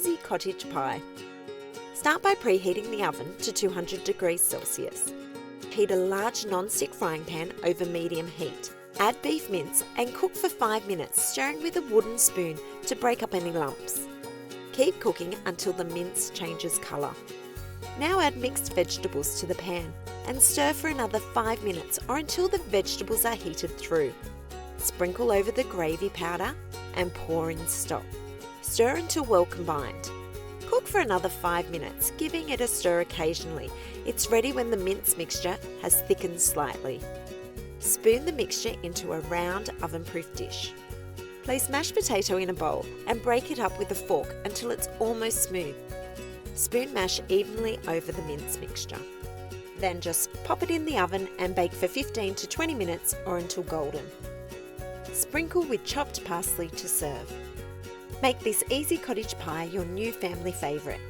easy cottage pie. Start by preheating the oven to 200 degrees Celsius. Heat a large non-stick frying pan over medium heat. Add beef mince and cook for 5 minutes, stirring with a wooden spoon to break up any lumps. Keep cooking until the mince changes colour. Now add mixed vegetables to the pan and stir for another 5 minutes or until the vegetables are heated through. Sprinkle over the gravy powder and pour in stock. Stir until well combined. Cook for another 5 minutes, giving it a stir occasionally. It's ready when the mince mixture has thickened slightly. Spoon the mixture into a round oven-proof dish. Place mashed potato in a bowl and break it up with a fork until it's almost smooth. Spoon mash evenly over the mince mixture. Then just pop it in the oven and bake for 15 to 20 minutes or until golden. Sprinkle with chopped parsley to serve. Make this easy cottage pie your new family favourite.